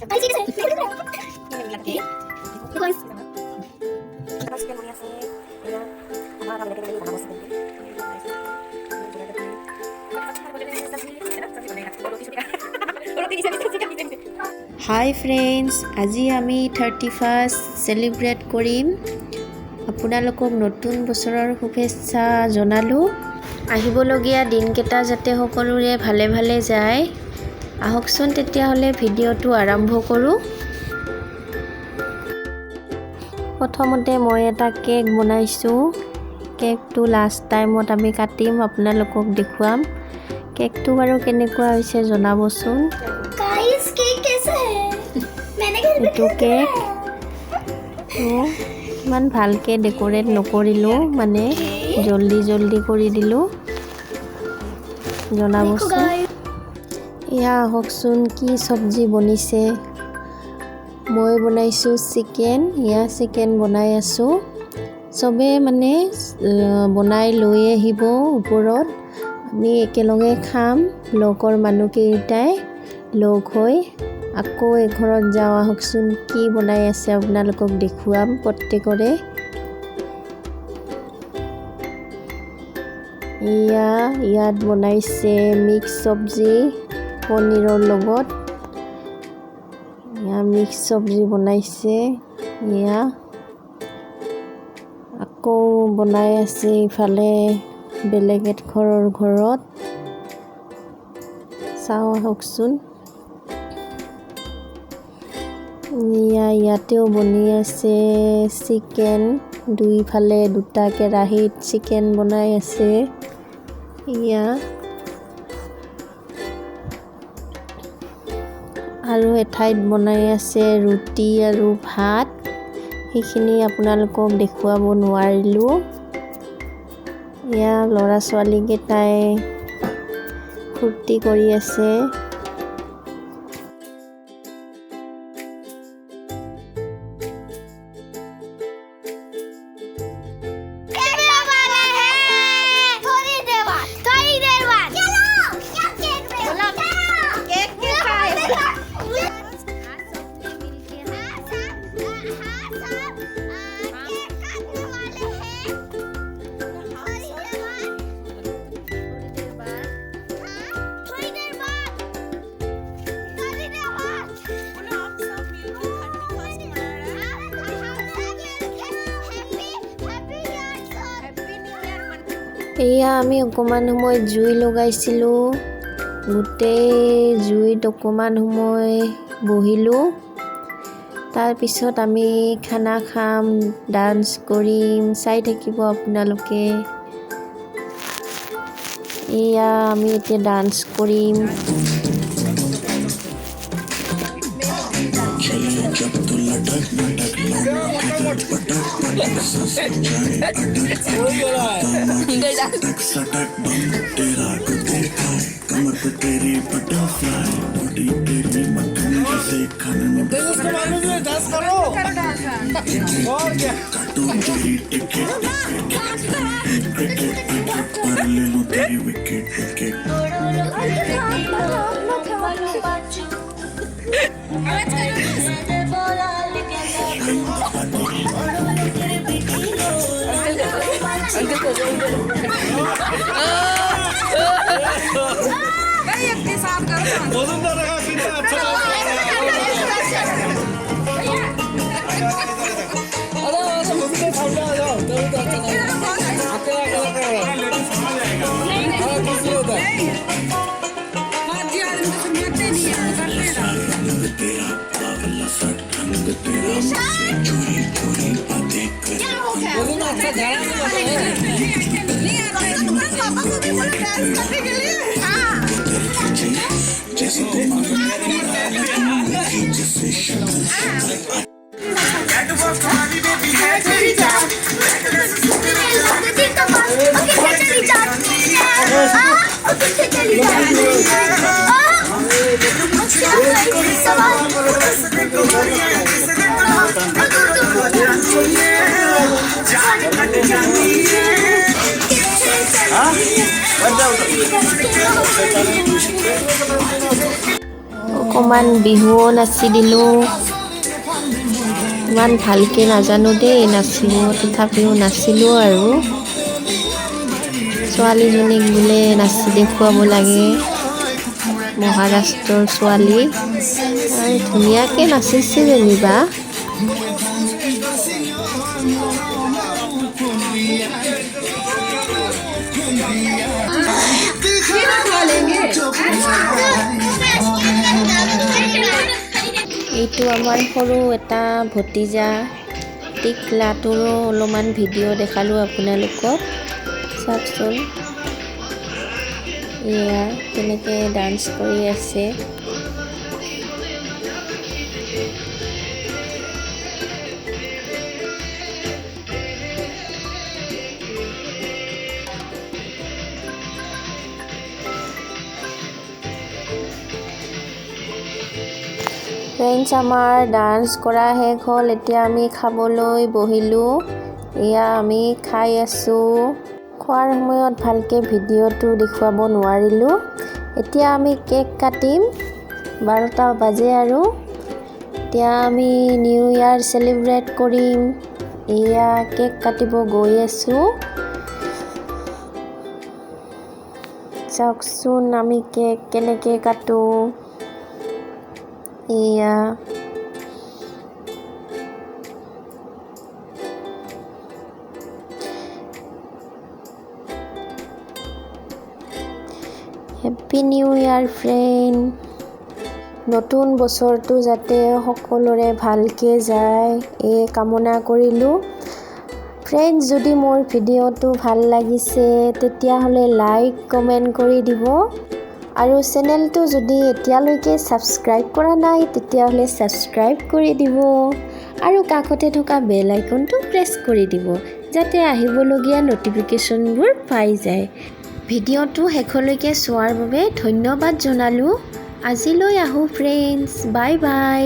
Ay, sí, que sé. Igual. হাই friends, আজি আমি 31st celebrate কৰিম। আপোনালোকক নতুন বছৰৰ শুভেচ্ছা জনালোঁ। আহিবলগীয়া দিনকেইটা যাতে সকলোৰে ভালে ভালে যায়। আহকচোন তেতিয়াহ'লে ভিডিঅ'টো আৰম্ভ কৰোঁ। প্ৰথমতে মই এটা কেক বনাইছোঁ। কেকটো লাষ্ট টাইমত আমি কাটিম, আপোনালোকক দেখুৱাম। কেকটো বাৰু কেনেকুৱা হৈছে জনাবচোন। गाइस केक कैसा है? मैंने घर पे এইটো কেক ইমান ভালকৈ ডেক'ৰেট নকৰিলোঁ, মানে জল্দি কৰি দিলোঁ। জনাবচোন। এয়া আহকচোন কি চব্জি বনিছে। মই বনাইছোঁ চিকেন। এয়া চিকেন বনাই আছোঁ। চবে মানে বনাই লৈ আহিব ওপৰত, আমি একেলগে খাম। লগৰ মানুহকেইটাই লগ হৈ আকৌ এঘৰত যাওঁ। আহকচোন কি বনাই আছে আপোনালোকক দেখুৱাম প্ৰত্যেকৰে। ইয়াত বনাইছে মিক্স চব্জি পনীৰৰ লগত। মিক্স চব্জি বনাইছে। আকৌ বনাই আছে ইফালে বেলেগ এঘৰৰ ঘৰত। চাওঁ আহকচোন। ইয়াতেও বনি আছে চিকেন। দুইফালে দুটা কেৰাহীত চিকেন বনাই আছে। আৰু এঠাইত বনাই আছে ৰুটি আৰু ভাত। সেইখিনি আপোনালোকক দেখুৱাব নোৱাৰিলোঁ। ল'ৰা ছোৱালীকেইটাই ফূৰ্তি কৰি আছে। এয়া আমি অকণমান সময় জুই লগাইছিলোঁ। গোটেই জুইত অকণমান সময় বহিলোঁ। তাৰপিছত আমি খানা খাম, ডান্স কৰিম, চাই থাকিব আপোনালোকে। এয়া আমি এতিয়া ডান্স কৰিম। অকণমান বিহুও নাচি দিলোঁ। ইমান ভালকৈ নাজানো দেই নাচিব, তথাপিও নাচিলোঁ আৰু। ছোৱালীজনীক বোলে নাচি দেখুৱাব লাগে, মহাৰাষ্ট্ৰৰ ছোৱালী। আৰু ধুনীয়াকৈ নাচিছে যেনিবা। এইটো আমাৰ সৰু এটা ভতিজা টিকলাটোৰো অলপমান ভিডিঅ' দেখালোঁ আপোনালোকক। চাওকচোন এয়া কেনেকৈ ডান্স কৰি আছে। ফ্ৰেণ্ডছ, আমাৰ ডান্স কৰা শেষ হ'ল। এতিয়া আমি খাবলৈ বহিলোঁ। এয়া আমি খাই আছোঁ। খোৱাৰ সময়ত ভালকৈ ভিডিঅ'টো দেখুৱাব নোৱাৰিলোঁ। এতিয়া আমি কেক কাটিম, 12টা বাজে আৰু। এতিয়া আমি নিউ ইয়াৰ চেলিব্ৰেট কৰিম। এয়া কেক কাটিব গৈ আছোঁ। চাওকচোন আমি কেক কেনেকৈ কাটোঁ। এয়া হেপ্পী নিউ ইয়াৰ ফ্ৰেণ্ড। নতুন বছৰটো যাতে সকলোৰে ভালকৈ যায় এই কামনা কৰিলোঁ। ফ্ৰেণ্ডছ, যদি মোৰ ভিডিঅ'টো ভাল লাগিছে তেতিয়াহ'লে লাইক কমেণ্ট কৰি দিব। আৰু চেনেলটো যদি এতিয়ালৈকে ছাবস্ক্ৰাইব কৰা নাই তেতিয়াহ'লে ছাবস্ক্ৰাইব কৰি দিব। আৰু কাষতে থকা বেল আইকনটো প্ৰেছ কৰি দিব, যাতে আহিবলগীয়া ন'টিফিকেশ্যনবোৰ পাই যায়। ভিডিঅ'টো শেষলৈকে চোৱাৰ বাবে ধন্যবাদ জনালোঁ। আজিলৈ আহোঁ ফ্ৰেণ্ডছ, বাই বাই।